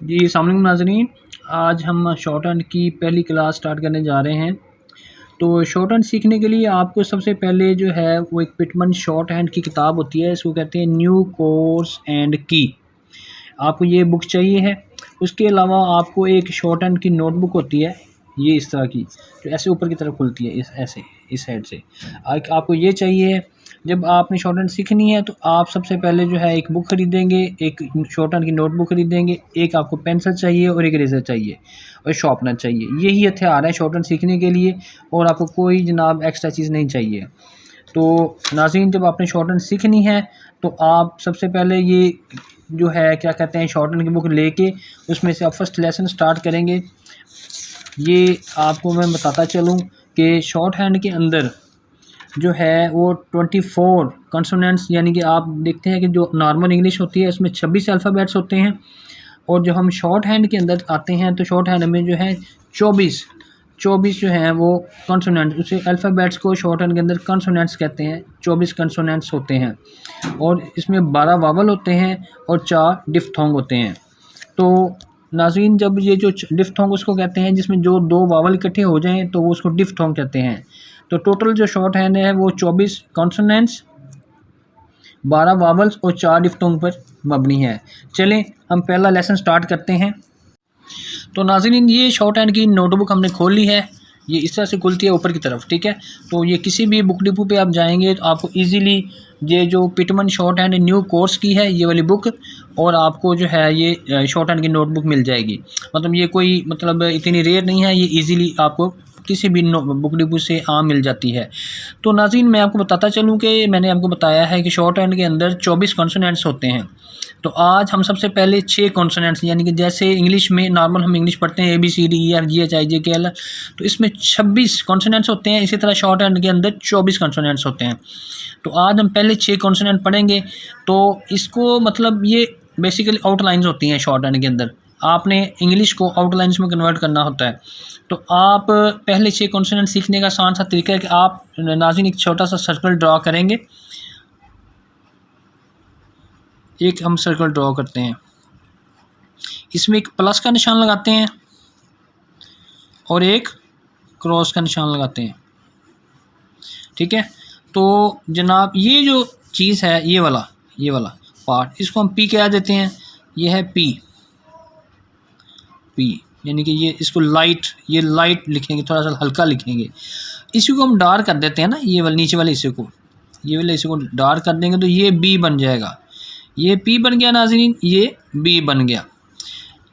जी अस्सलाम वालेकुम नाज़रीन। आज हम शॉर्ट हैंड की पहली क्लास स्टार्ट करने जा रहे हैं। तो शॉर्ट हैंड सीखने के लिए आपको सबसे पहले जो है वो एक पिटमन शॉर्ट हैंड की किताब होती है, इसको कहते हैं न्यू कोर्स एंड की। आपको ये बुक चाहिए है। उसके अलावा आपको एक शॉर्ट हैंड की नोटबुक होती है, ये इस तरह की, जो ऐसे ऊपर की तरफ खुलती है, इस ऐसे इस साइड से। आपको ये चाहिए है। जब आपने शॉर्ट हैंड सीखनी है तो आप सबसे पहले जो है एक बुक ख़रीदेंगे, एक शॉर्ट हैंड की नोटबुक ख़रीदेंगे, एक आपको पेंसिल चाहिए और एक इरेज़र चाहिए और शार्पनर चाहिए। यही हथियार है शॉर्ट हैंड सीखने के लिए, और आपको कोई जनाब एक्स्ट्रा चीज़ नहीं चाहिए। तो नाज़रीन, जब आपने शॉर्ट हैंड सीखनी है तो आप सबसे पहले ये जो है क्या कहते हैं शॉर्ट हैंड की बुक लेके उसमें से आप फर्स्ट लेसन स्टार्ट करेंगे। ये आपको मैं बताता चलूँ कि शॉर्ट हैंड के अंदर जो है वो 24 कंसोनेंट्स, यानी कि आप देखते हैं कि जो नॉर्मल इंग्लिश होती है उसमें 26 अल्फ़ाबेट्स होते हैं, और जो हम शॉर्ट हैंड के अंदर आते हैं तो शॉर्ट हैंड में जो है 24 जो हैं वो कंसोनेंट्स, उसे अल्फ़ाबेट्स को शॉर्ट हैंड के अंदर कंसोनेंट्स कहते हैं। 24 कंसोनेंट्स होते हैं और इसमें 12 वावल होते हैं और 4 डिफ्थोंग होते हैं। तो नाज़रीन, जब ये जो डिफ्थोंग उसको कहते हैं जिसमें जो 2 वावल इकट्ठे हो जाएं तो वो उसको डिफ्थोंग कहते हैं। तो टोटल जो शॉर्ट हैंड है वो 24 कॉन्सोनेंट्स, 12 वावल्स और 4 डिफ्थोंग पर मबनी है। चलें हम पहला लेसन स्टार्ट करते हैं। तो नाज़रीन, ये शॉर्ट हैंड की नोटबुक हमने खोल ली है। ये इस तरह से खुलती है ऊपर की तरफ, ठीक है। तो ये किसी भी बुक डिपो पे आप जाएंगे तो आपको इजीली ये जो पिटमन शॉर्ट हैंड न्यू कोर्स की है ये वाली बुक, और आपको जो है ये शॉर्ट हैंड की नोटबुक मिल जाएगी। मतलब ये कोई इतनी रेयर नहीं है, ये इजीली आपको किसी भी बुक डिपो से आम मिल जाती है। तो नाज़रीन, मैं आपको बताता चलूँ कि मैंने आपको बताया है कि शॉर्ट हैंड के अंदर 24 कॉन्सोनेंट्स होते हैं। तो आज हम सबसे पहले 6 कॉन्सोनेंट्स, यानी कि जैसे इंग्लिश में नॉर्मल हम इंग्लिश पढ़ते हैं ABCDEFGHIJKL, तो इसमें 26 कॉन्सोनेंट्स होते हैं। इसी तरह शॉर्ट हैंड के अंदर 24 कॉन्सोनेंट्स होते हैं। तो आज हम पहले 6 कॉन्सोनेंट पढ़ेंगे। तो इसको मतलब ये बेसिकली आउटलाइंस होती हैं शॉर्ट हैंड के अंदर। आपने इंग्लिश को आउटलाइंस में कन्वर्ट करना होता है। तो आप पहले 6 कॉन्सोनेंट सीखने का आसान सा तरीका है कि आप नाज़रीन एक छोटा सा सर्कल ड्रा करेंगे। एक हम सर्कल ड्रॉ करते हैं, इसमें एक प्लस का निशान लगाते हैं और एक क्रॉस का निशान लगाते हैं, ठीक है। तो जनाब ये जो चीज़ है ये वाला पार्ट, इसको हम पी कह देते हैं। ये है पी, यानी कि ये इसको ये लाइट लिखेंगे, थोड़ा सा हल्का लिखेंगे। इसी को हम डार्क कर देते हैं ना, ये वाले नीचे वाले हिस्से को, ये वाले हिस्से को डार्क कर देंगे तो ये बी बन जाएगा। ये पी बन गया नाज़रीन, ये बी बन गया।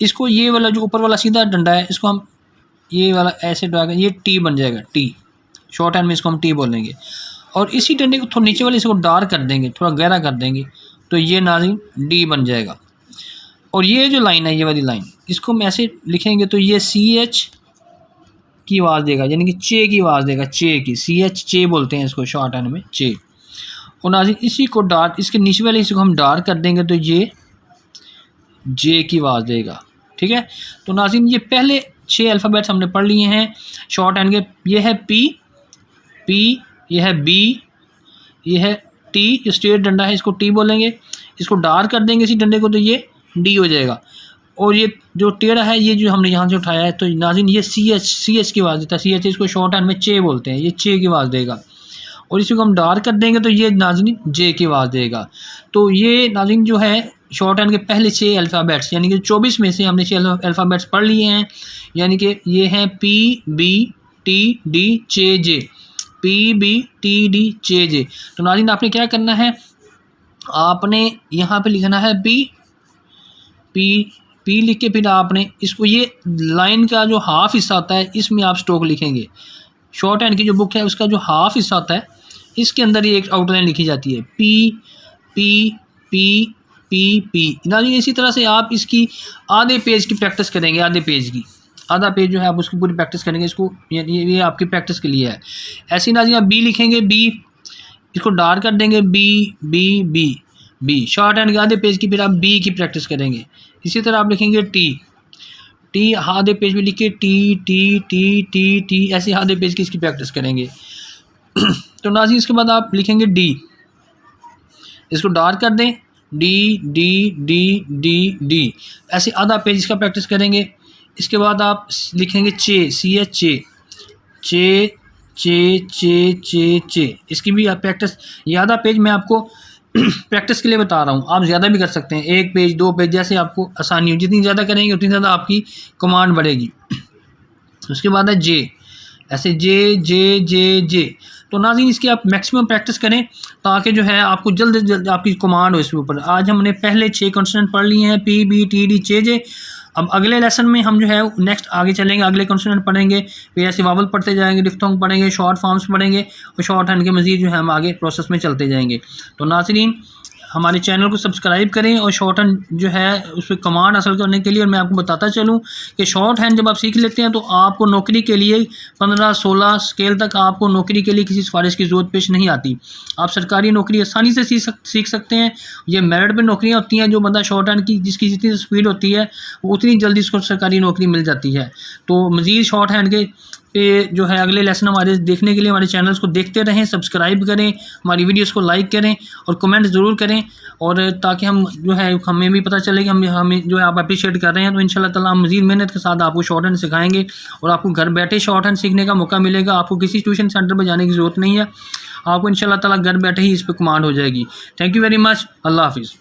इसको ये वाला जो ऊपर वाला सीधा डंडा है इसको हम ये वाला ऐसे ड्रा करें, ये टी बन जाएगा, टी। शॉर्ट हैंड में इसको हम टी बोलेंगे। और इसी डंडे को थोड़ा नीचे वाले इसको डार्क कर देंगे, थोड़ा गहरा कर देंगे, तो ये नाज़रीन डी बन जाएगा। और ये जो लाइन है, ये वाली लाइन, इसको हम ऐसे लिखेंगे तो ये CH की आवाज़ देगा, यानी कि चे की आवाज़ देगा, चे की, CH चे बोलते हैं इसको शॉर्ट हैंड में, चे। और नाज़रीन इसी को डार्क, इसके नीचे वाले इसी को हम डार्क कर देंगे तो ये जे की आवाज़ देगा, ठीक है। तो नाज़रीन ये पहले 6 अल्फ़ाबेट्स हमने पढ़ लिए हैं शॉर्ट हैंड के। ये है पी, ये है बी, ये है टी, ये स्ट्रेट डंडा है इसको टी बोलेंगे। इसको डार्क कर देंगे इसी डंडे को तो ये डी हो जाएगा। और ये जो टेढ़ा है ये जो हमने यहाँ से उठाया है, तो नाज़रीन ये CH की आवाज़ देता है। CH इसको शॉर्ट हैंड में चे बोलते हैं, ये चे की आवाज़ देगा। और इसी को हम डार्क कर देंगे तो ये नाज़रीन जे की आवाज़ देगा। तो ये नाज़रीन जो है शॉर्ट हैंड के पहले 6 अल्फ़ाबेट्स, यानी कि 24 में से हमने 6 अल्फ़ाबेट्स पढ़ लिए हैं। यानी कि ये हैं PBTD PBTD तो नाज़रीन आपने क्या करना है, आपने यहाँ पे लिखना है पी लिख के फिर आपने इसको ये लाइन का जो हाफ हिस्सा होता है इसमें आप स्ट्रोक लिखेंगे। शॉर्ट हैंड की जो बुक है उसका जो हाफ हिस्सा होता है इसके अंदर ये एक आउटलाइन लिखी जाती है, पी। नाज़रीन इसी तरह से आप इसकी आधे पेज की प्रैक्टिस करेंगे, आधा पेज जो है आप उसकी पूरी प्रैक्टिस करेंगे। इसको ये आपकी प्रैक्टिस के लिए है। ऐसे ही नाज़रीन आप बी लिखेंगे, बी, इसको डार्क कर देंगे, बी शॉर्ट हैंड के आधे पेज की फिर आप बी की प्रैक्टिस करेंगे। इसी तरह आप लिखेंगे टी आधे पेज में लिखिए टी, ऐसे आधे पेज की इसकी प्रैक्टिस करेंगे। तो नाज़रीन इसके बाद आप लिखेंगे डी, इसको डार्क कर दें, D D D D D, ऐसे आधा पेज इसका प्रैक्टिस करेंगे। इसके बाद आप लिखेंगे चे, CH चे, चे चे चे चे चे, इसकी भी आप प्रैक्टिस। ये आधा पेज मैं आपको प्रैक्टिस के लिए बता रहा हूँ, आप ज़्यादा भी कर सकते हैं, 1 पेज 2 पेज, जैसे आपको आसानी हो। जितनी ज़्यादा करेंगे उतनी ज़्यादा आपकी कमांड बढ़ेगी। उसके बाद है जे, ऐसे जे जे जे जे। तो नाज़रीन इसकी आप मैक्सिमम प्रैक्टिस करें ताकि जो है आपको जल्द से जल्द आपकी कमांड हो इसके ऊपर। आज हमने पहले 6 कॉन्सोनेंट पढ़ लिए हैं, पी बी टी डी चे जे। अब अगले लेसन में हम जो है नेक्स्ट आगे चलेंगे, अगले कॉन्सोनेंट पढ़ेंगे, फिर ऐसे वावल पढ़ते जाएंगे, डिफ्थोंग पढ़ेंगे, शॉर्ट फॉर्म्स पढ़ेंगे और शॉर्ट हैंड के मज़ीद जो है हम आगे प्रोसेस में चलते जाएंगे। तो नाज़रीन हमारे चैनल को सब्सक्राइब करें और शॉर्ट हैंड जो है उस पर कमांड हासिल करने के लिए। और मैं आपको बताता चलूँ कि शॉर्ट हैंड जब आप सीख लेते हैं तो आपको नौकरी के लिए 15-16 स्केल तक आपको नौकरी के लिए किसी सिफारिश की ज़रूरत पेश नहीं आती। आप सरकारी नौकरी आसानी से सीख सकते हैं। ये मेरिट पे नौकरियाँ होती हैं, जो बंदा शॉर्ट हैंड की जिसकी जितनी स्पीड होती है वो उतनी जल्दी उसको सरकारी नौकरी मिल जाती है। तो मज़ीद शॉर्ट हैंड के जो है अगले लेसन हमारे देखने के लिए हमारे चैनल्स को देखते रहें, सब्सक्राइब करें, हमारी वीडियोस को लाइक करें और कमेंट ज़रूर करें, और ताकि हम जो है हमें भी पता चले कि हमें जो है आप अप्रिशिएट कर रहे हैं। तो इंशाल्लाह ताला हम मज़ीद मेहनत के साथ आपको शॉर्ट हैंड सिखाएंगे और आपको घर बैठे शॉर्ट हैंड सीखने का मौका मिलेगा। आपको किसी ट्यूशन सेंटर पर जाने की ज़रूरत नहीं है, आपको इंशाल्लाह ताला घर बैठे ही इस पर कमांड हो जाएगी। Thank you very much. अल्लाह हाफिज़।